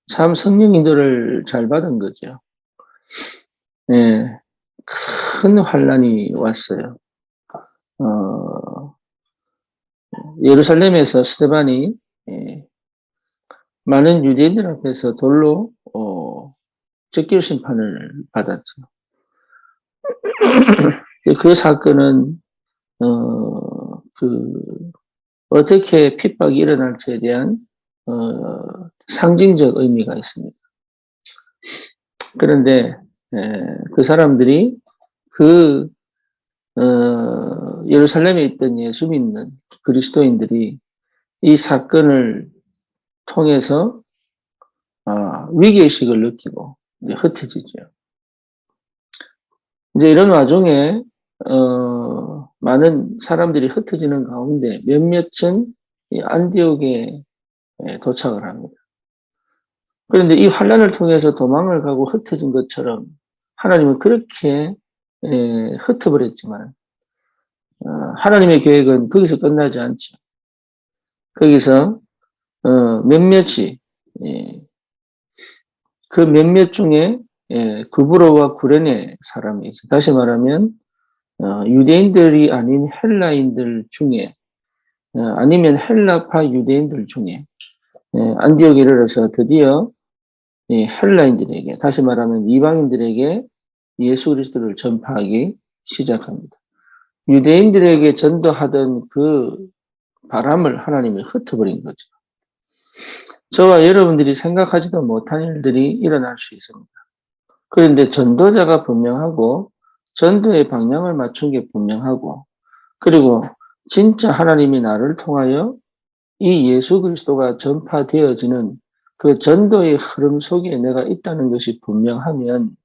참 성령 인도를 잘 받은 거죠. 예, 큰 환란이 왔어요. 예루살렘에서 스데반이 예, 많은 유대인들 앞에서 돌로 즉결 심판을 받았죠. 그 사건은 그 어떻게 핍박이 일어날지에 대한 상징적 의미가 있습니다. 그런데 그 사람들이 그 예루살렘에 있던 예수 믿는 그리스도인들이 이 사건을 통해서 위기의식을 느끼고 이제 흩어지죠. 이제 이런 와중에 많은 사람들이 흩어지는 가운데 몇몇은 이 안디옥에 도착을 합니다. 그런데 이 환란을 통해서 도망을 가고 흩어진 것처럼 하나님은 그렇게 흩어버렸지만 하나님의 계획은 거기서 끝나지 않죠. 거기서 몇몇이 그 몇몇 중에 구브로와 구레네 사람이 있어요. 다시 말하면 유대인들이 아닌 헬라인들 중에 아니면 헬라파 유대인들 중에 안디옥에 이르러서 드디어 헬라인들에게 다시 말하면 이방인들에게 예수 그리스도를 전파하기 시작합니다. 유대인들에게 전도하던 그 바람을 하나님이 흩어버린 거죠. 저와 여러분들이 생각하지도 못한 일들이 일어날 수 있습니다. 그런데 전도자가 분명하고 전도의 방향을 맞춘 게 분명하고 그리고 진짜 하나님이 나를 통하여 이 예수 그리스도가 전파되어지는 그 전도의 흐름 속에 내가 있다는 것이 분명하면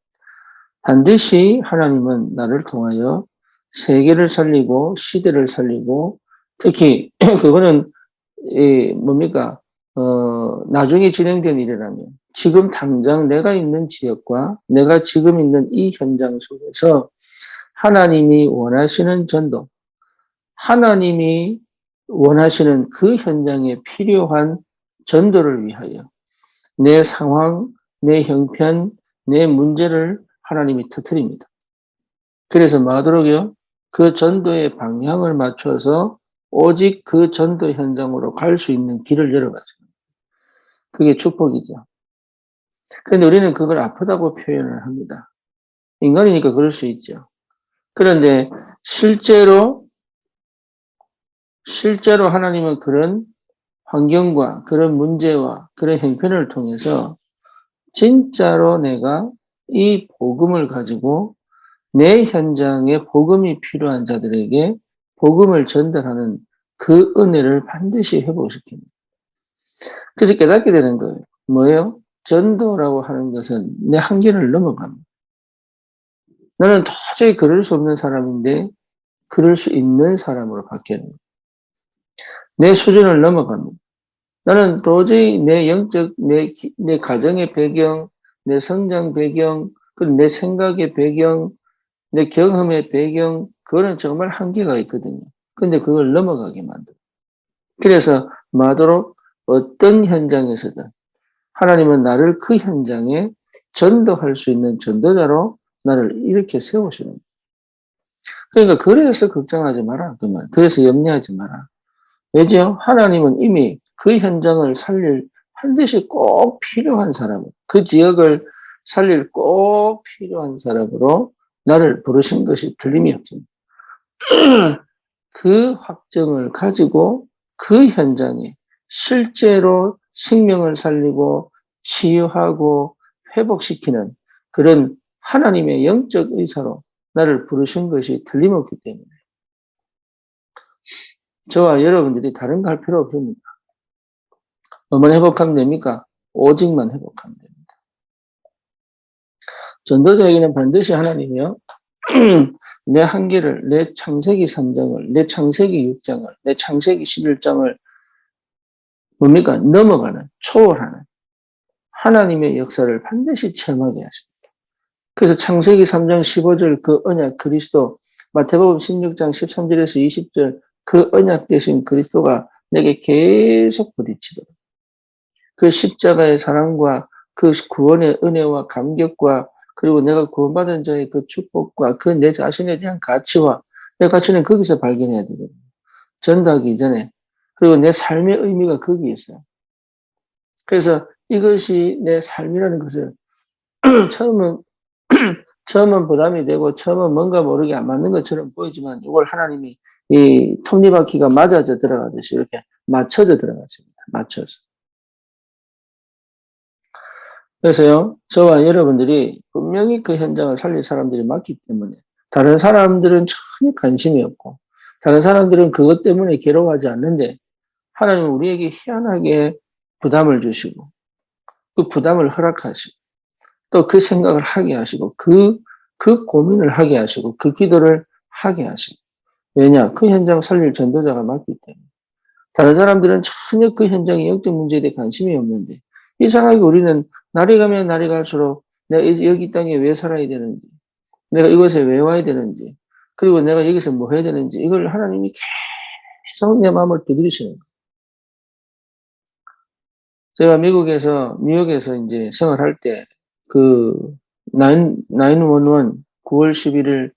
반드시 하나님은 나를 통하여 세계를 살리고 시대를 살리고 특히 그거는 뭡니까? 나중에 진행된 일이라면 지금 당장 내가 있는 지역과 내가 지금 있는 이 현장 속에서 하나님이 원하시는 전도, 하나님이 원하시는 그 현장에 필요한 전도를 위하여 내 상황, 내 형편, 내 문제를 하나님이 터뜨립니다. 그래서 마도록이요, 그 전도의 방향을 맞춰서 오직 그 전도 현장으로 갈 수 있는 길을 열어가죠. 그게 축복이죠. 그런데 우리는 그걸 아프다고 표현을 합니다. 인간이니까 그럴 수 있죠. 그런데 실제로 하나님은 그런 환경과 그런 문제와 그런 형편을 통해서 진짜로 내가 이 복음을 가지고 내 현장에 복음이 필요한 자들에게 복음을 전달하는 그 은혜를 반드시 회복시킵니다. 그래서 깨닫게 되는 거예요. 뭐예요? 전도라고 하는 것은 내 한계를 넘어갑니다. 나는 도저히 그럴 수 없는 사람인데 그럴 수 있는 사람으로 바뀌는 거예요. 내 수준을 넘어갑니다. 나는 도저히 내 영적, 내 가정의 배경, 내 성장 배경, 그리고 내 생각의 배경, 내 경험의 배경, 그거는 정말 한계가 있거든요. 근데 그걸 넘어가게 만들어요. 그래서 마도록 어떤 현장에서든 하나님은 나를 그 현장에 전도할 수 있는 전도자로 나를 이렇게 세우시는 거예요. 그러니까 그래서 걱정하지 마라. 그 말. 그래서 염려하지 마라. 왜죠? 하나님은 이미 그 현장을 살릴 반드시 꼭 필요한 사람, 그 지역을 살릴 꼭 필요한 사람으로 나를 부르신 것이 틀림이 없습니다. 그 확정을 가지고 그 현장에 실제로 생명을 살리고 치유하고 회복시키는 그런 하나님의 영적 의사로 나를 부르신 것이 틀림없기 때문에 저와 여러분들이 다른 거 할 필요 없습니다. 뭐만 회복하면 됩니까? 오직만 회복하면 됩니다. 전도자에게는 반드시 하나님이요. 내 한계를, 내 창세기 3장을, 내 창세기 6장을, 내 창세기 11장을 뭡니까? 넘어가는, 초월하는 하나님의 역사를 반드시 체험하게 하십니다. 그래서 창세기 3장 15절 그 언약 그리스도, 마태복음 16장 13절에서 20절 그 언약 되신 그리스도가 내게 계속 부딪히도록 그 십자가의 사랑과 그 구원의 은혜와 감격과 그리고 내가 구원받은 자의 그 축복과 그 내 자신에 대한 가치와 내 가치는 거기서 발견해야 되거든요. 전도하기 이전에. 그리고 내 삶의 의미가 거기에 있어요. 그래서 이것이 내 삶이라는 것을 처음은 처음은 부담이 되고 처음은 뭔가 모르게 안 맞는 것처럼 보이지만 이걸 하나님이 이 톱니바퀴가 맞아져 들어가듯이 이렇게 맞춰져 들어가십니다. 맞춰서. 그래서요, 저와 여러분들이 분명히 그 현장을 살릴 사람들이 많기 때문에 다른 사람들은 전혀 관심이 없고 다른 사람들은 그것 때문에 괴로워하지 않는데 하나님은 우리에게 희한하게 부담을 주시고 그 부담을 허락하시고 또 그 생각을 하게 하시고 그 고민을 하게 하시고 그 기도를 하게 하시고 왜냐? 그 현장 살릴 전도자가 맞기 때문에 다른 사람들은 전혀 그 현장의 영적 문제에 대해 관심이 없는데 이상하게 우리는 날이 가면 날이 갈수록 내가 여기 땅에 왜 살아야 되는지 내가 이곳에 왜 와야 되는지 그리고 내가 여기서 뭐 해야 되는지 이걸 하나님이 계속 내 마음을 두드리시는 거예요. 제가 미국에서 뉴욕에서 이제 생활할 때 그 911 9월 11일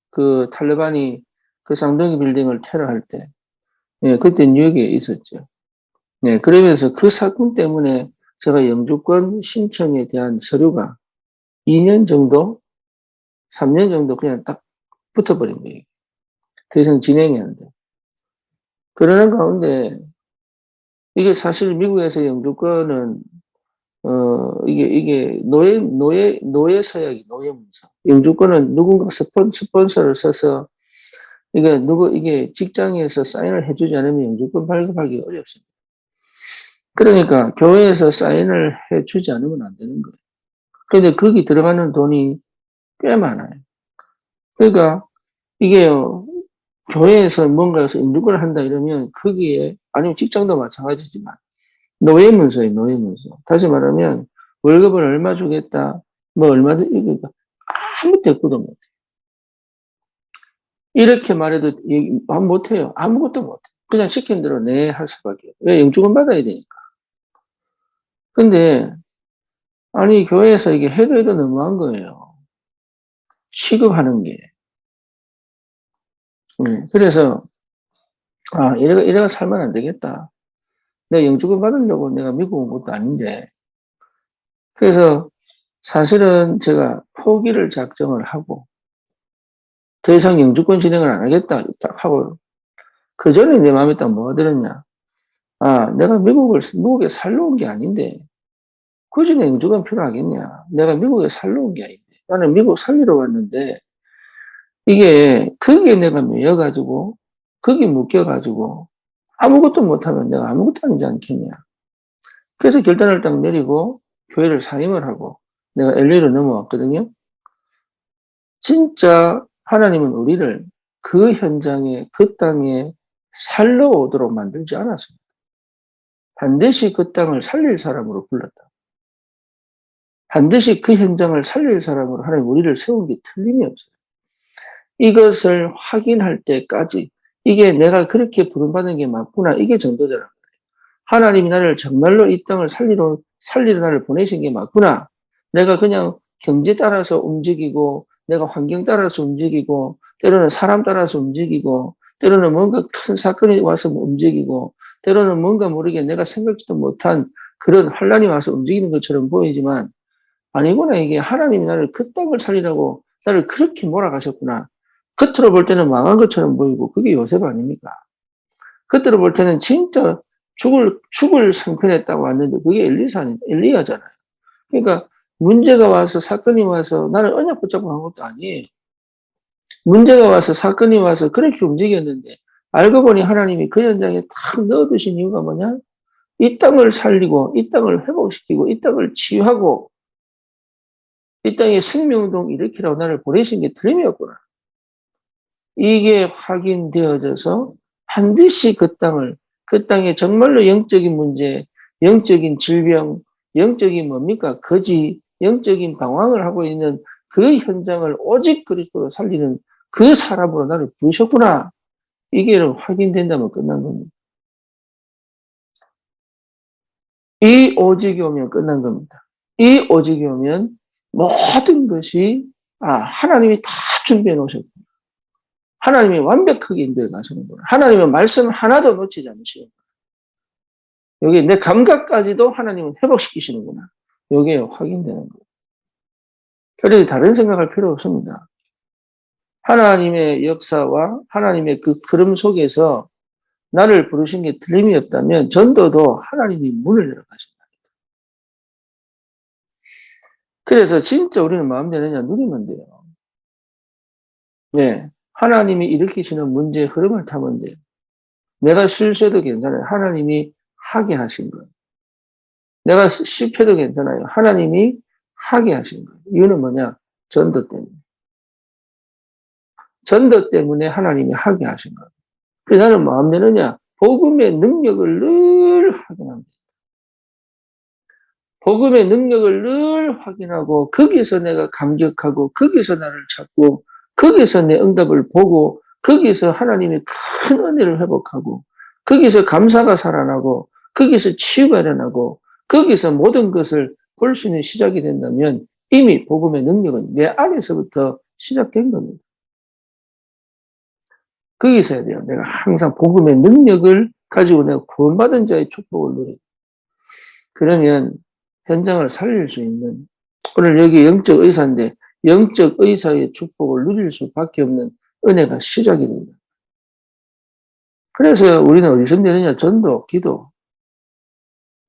그 탈레반이 그 쌍둥이 빌딩을 테러할 때 예, 그때 뉴욕에 있었죠. 네, 그러면서 그 사건 때문에 제가 영주권 신청에 대한 서류가 2년 정도, 3년 정도 그냥 딱 붙어버린 거예요. 더 이상 진행이 안 돼. 그러는 가운데 이게 사실 미국에서 영주권은 이게 노예 서약이 노예 문서. 영주권은 누군가 스폰서를 써서 이게 직장에서 사인을 해주지 않으면 영주권 발급하기 어렵습니다. 그러니까 교회에서 사인을 해주지 않으면 안 되는 거예요. 그런데 거기 들어가는 돈이 꽤 많아요. 그러니까 이게요, 교회에서 뭔가에서 인도를 한다 이러면 거기에, 아니면 직장도 마찬가지지만, 노예문서예요, 노예문서. 다시 말하면, 월급을 얼마 주겠다, 뭐 얼마든, 아무 대꾸도 못해. 이렇게 말해도 못해요. 아무것도 못해. 그냥 시킨 대로 네 할 수밖에. 왜? 영주권 받아야 되니까. 근데, 아니, 교회에서 이게 해도 너무한 거예요. 취급하는 게. 그래서, 이래가 살면 안 되겠다. 내가 영주권 받으려고 내가 미국 온 것도 아닌데. 그래서 사실은 제가 포기를 작정을 하고, 더 이상 영주권 진행을 안 하겠다. 딱 하고, 그 전에 내 마음에 딱 뭐가 들었냐. 내가 미국에 살러 온 게 아닌데, 굳이 내 영주권 필요하겠냐. 내가 미국에 살러 온 게 아닌데. 나는 미국 살리러 왔는데, 이게, 거기에 내가 매여가지고, 거기 묶여가지고, 아무것도 못하면 내가 아무것도 아니지 않겠냐. 그래서 결단을 딱 내리고 교회를 사임을 하고 내가 LA로 넘어왔거든요. 진짜 하나님은 우리를 그 현장에 그 땅에 살러 오도록 만들지 않았습니다. 반드시 그 땅을 살릴 사람으로 불렀다. 반드시 그 현장을 살릴 사람으로 하나님 우리를 세운 게 틀림이 없어요. 이것을 확인할 때까지 이게 내가 그렇게 부름받은 게 맞구나. 이게 전도자라. 하나님이 나를 정말로 이 땅을 살리러 나를 보내신 게 맞구나. 내가 그냥 경제 따라서 움직이고, 내가 환경 따라서 움직이고, 때로는 사람 따라서 움직이고, 때로는 뭔가 큰 사건이 와서 움직이고, 때로는 뭔가 모르게 내가 생각지도 못한 그런 환란이 와서 움직이는 것처럼 보이지만, 아니구나. 이게 하나님이 나를 그 땅을 살리라고 나를 그렇게 몰아가셨구나. 겉으로 볼 때는 망한 것처럼 보이고, 그게 요셉 아닙니까? 겉으로 볼 때는 진짜 죽을 상편에 딱 왔는데 그게 엘리야잖아요. 그러니까 문제가 와서 사건이 와서 나는 언약 붙잡고 한 것도 아니에요. 문제가 와서 사건이 와서 그렇게 움직였는데 알고 보니 하나님이 그 현장에 탁 넣어두신 이유가 뭐냐? 이 땅을 살리고 이 땅을 회복시키고 이 땅을 치유하고 이 땅에 생명운동 일으키라고 나를 보내신 게 틀림이었구나. 이게 확인되어져서 반드시 그 땅에 정말로 영적인 문제, 영적인 질병, 영적인 뭡니까? 거지, 영적인 방황을 하고 있는 그 현장을 오직 그리스도로 살리는 그 사람으로 나를 부르셨구나. 이게 확인된다면 끝난 겁니다. 이 오직이 오면 끝난 겁니다. 이 오직이 오면 모든 것이 하나님이 다 준비해 놓으셨구나. 하나님이 완벽하게 인도해 가시는구나. 하나님은 말씀 하나도 놓치지 않으시고 여기 내 감각까지도 하나님은 회복시키시는구나. 여기에 확인되는 거예요. 별로 다른 생각할 필요 없습니다. 하나님의 역사와 하나님의 그 흐름 속에서 나를 부르신 게 틀림이 없다면 전도도 하나님이 문을 열어가신다. 그래서 진짜 우리는 마음 되느냐 누리면 돼요. 네. 하나님이 일으키시는 문제의 흐름을 타면 돼요. 내가 실수해도 괜찮아요. 하나님이 하게 하신 거예요. 내가 실패해도 괜찮아요. 하나님이 하게 하신 거예요. 이유는 뭐냐? 전도 때문에. 전도 때문에 하나님이 하게 하신 거예요. 그래서 나는 마음 되느냐? 복음의 능력을 늘 확인합니다. 복음의 능력을 늘 확인하고 거기서 내가 감격하고 거기서 나를 찾고 거기서 내 응답을 보고 거기서 하나님의 큰 은혜를 회복하고 거기서 감사가 살아나고 거기서 치유가 일어나고 거기서 모든 것을 볼 수 있는 시작이 된다면 이미 복음의 능력은 내 안에서부터 시작된 겁니다. 거기서 해야 돼요. 내가 항상 복음의 능력을 가지고 내가 구원받은 자의 축복을 누리고 그러면 현장을 살릴 수 있는 오늘 여기 영적 의사인데 영적 의사의 축복을 누릴 수밖에 없는 은혜가 시작이 됩니다. 그래서 우리는 어디서 되느냐? 전도, 기도,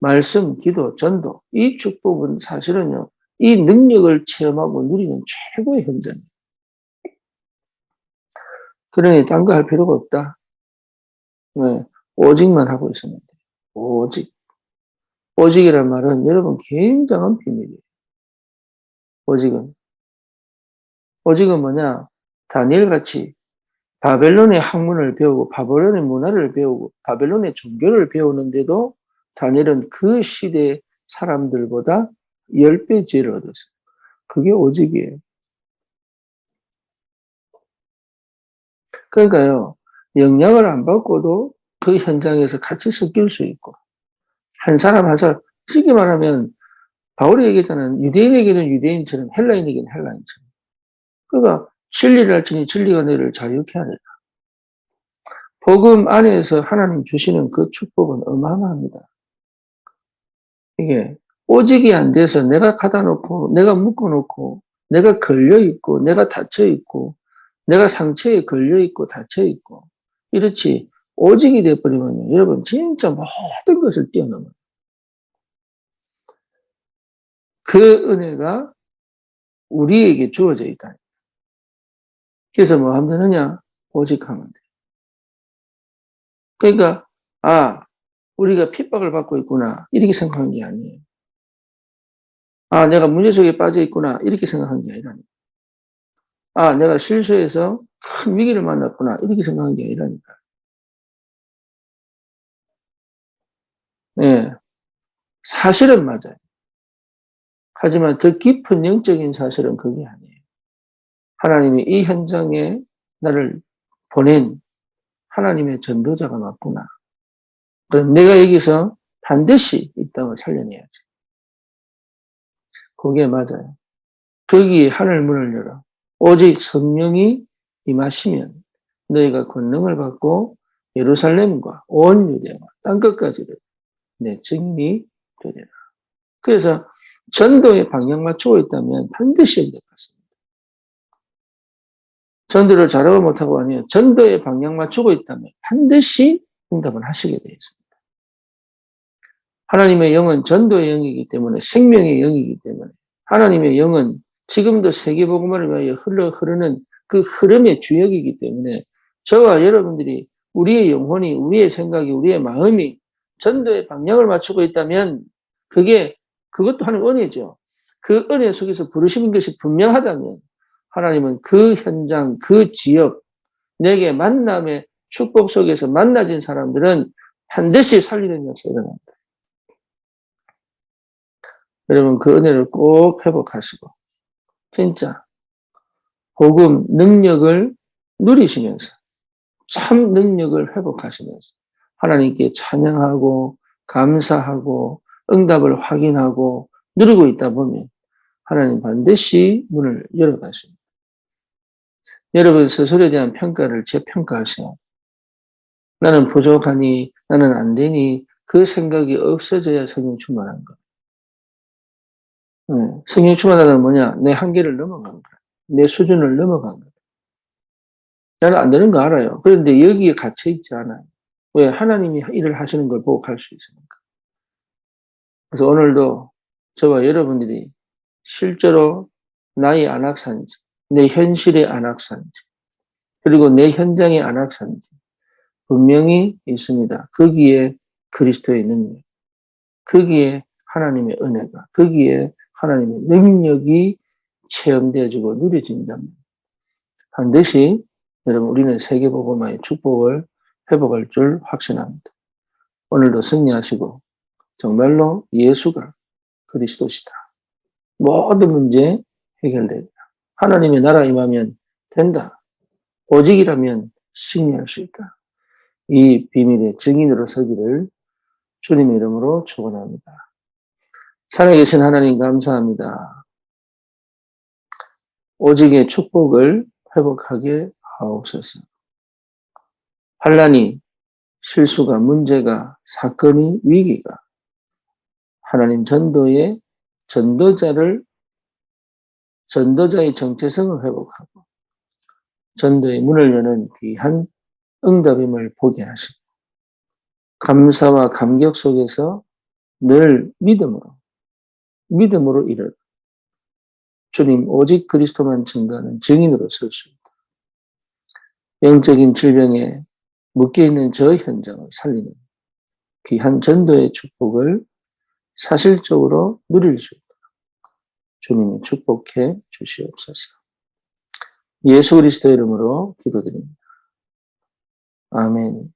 말씀, 기도, 전도. 이 축복은 사실은요. 이 능력을 체험하고 누리는 최고의 현장이에요. 그러니 딴 거 할 필요가 없다. 네, 오직만 하고 있으면 돼요. 오직. 오직이란 말은 여러분 굉장한 비밀이에요. 오직은. 오직은 뭐냐? 다니엘같이 바벨론의 학문을 배우고 바벨론의 문화를 배우고 바벨론의 종교를 배우는데도 다니엘은 그 시대 사람들보다 10배 지혜를 얻었어요. 그게 오직이에요. 그러니까요. 영향을 안 받고도 그 현장에서 같이 섞일 수 있고 한 사람 한 사람 쉽게 말하면 바울이 얘기했잖아요. 유대인에게는 유대인처럼 헬라인에게는 헬라인처럼. 그러니까 진리를 할지니 진리가 너를 자유케 하리라. 복음 안에서 하나님 주시는 그 축복은 어마어마합니다. 이게 오직이 안 돼서 내가 가다 놓고 내가 묶어 놓고 내가 걸려 있고 내가 닫혀 있고 내가 상처에 걸려 있고 닫혀 있고 이렇지 오직이 돼 버리면 여러분 진짜 모든 것을 뛰어넘어요. 그 은혜가 우리에게 주어져 있다. 그래서 뭐 하면 되느냐? 오직하면 돼. 그러니까 우리가 핍박을 받고 있구나 이렇게 생각하는 게 아니에요. 내가 문제 속에 빠져 있구나 이렇게 생각하는 게 아니라니까. 내가 실수해서 큰 위기를 만났구나 이렇게 생각하는 게 아니라니까. 네, 사실은 맞아요. 하지만 더 깊은 영적인 사실은 그게 아니에요. 하나님이 이 현장에 나를 보낸 하나님의 전도자가 맞구나. 그럼 내가 여기서 반드시 이 땅을 살려내야지. 그게 맞아요. 거기에 하늘 문을 열어. 오직 성령이 임하시면 너희가 권능을 받고 예루살렘과 온 유대와 땅끝까지를 내 증인이 되리라. 그래서 전도에 방향 맞추고 있다면 반드시 응답받습니다. 전도를 잘하고 못하고 아니에요. 전도에 방향 맞추고 있다면 반드시 응답을 하시게 되어 있습니다. 하나님의 영은 전도의 영이기 때문에 생명의 영이기 때문에 하나님의 영은 지금도 세계복음을 위하여 흐르는 그 흐름의 주역이기 때문에 저와 여러분들이 우리의 영혼이 우리의 생각이 우리의 마음이 전도의 방향을 맞추고 있다면 그것도 하는 은혜죠. 그 은혜 속에서 부르시는 것이 분명하다면 하나님은 그 현장, 그 지역, 내게 만남의 축복 속에서 만나진 사람들은 반드시 살리는 역사가 일어납니다. 여러분 그 은혜를 꼭 회복하시고 진짜 복음 능력을 누리시면서 참 능력을 회복하시면서 하나님께 찬양하고 감사하고 응답을 확인하고 누리고 있다 보면 하나님 반드시 문을 열어가십니다. 여러분 스스로에 대한 평가를 재평가하세요. 나는 부족하니, 나는 안 되니, 그 생각이 없어져야 성령 충만한 거예요. 성령 충만하다는 뭐냐? 내 한계를 넘어간 거야. 내 수준을 넘어간 거야. 나는 안 되는 거 알아요. 그런데 여기에 갇혀 있지 않아요. 왜? 하나님이 일을 하시는 걸 보고 갈 수 있으니까. 그래서 오늘도 저와 여러분들이 실제로 나의 안악산지, 내 현실의 안악산지, 그리고 내 현장의 안악산지 분명히 있습니다. 거기에 그리스도의 능력, 거기에 하나님의 은혜가, 거기에 하나님의 능력이 체험되어지고 누려진다면 반드시 여러분 우리는 세계복음화의 축복을 회복할 줄 확신합니다. 오늘도 승리하시고 정말로 예수가 그리스도시다. 모든 문제 해결된다. 하나님의 나라 임하면 된다. 오직이라면 승리할 수 있다. 이 비밀의 증인으로 서기를 주님의 이름으로 축원합니다. 살아계신 하나님 감사합니다. 오직의 축복을 회복하게 하옵소서. 환난이, 실수가, 문제가, 사건이, 위기가 하나님 전도자의 정체성을 회복하고 전도의 문을 여는 귀한 응답임을 보게 하시고 감사와 감격 속에서 늘 믿음으로 이르라. 주님 오직 그리스도만 증거하는 증인으로 설 수 있다. 영적인 질병에 묶여있는 저 현장을 살리는 귀한 전도의 축복을 사실적으로 누릴 수 있다. 주님이 축복해 주시옵소서. 예수 그리스도 이름으로 기도드립니다. 아멘.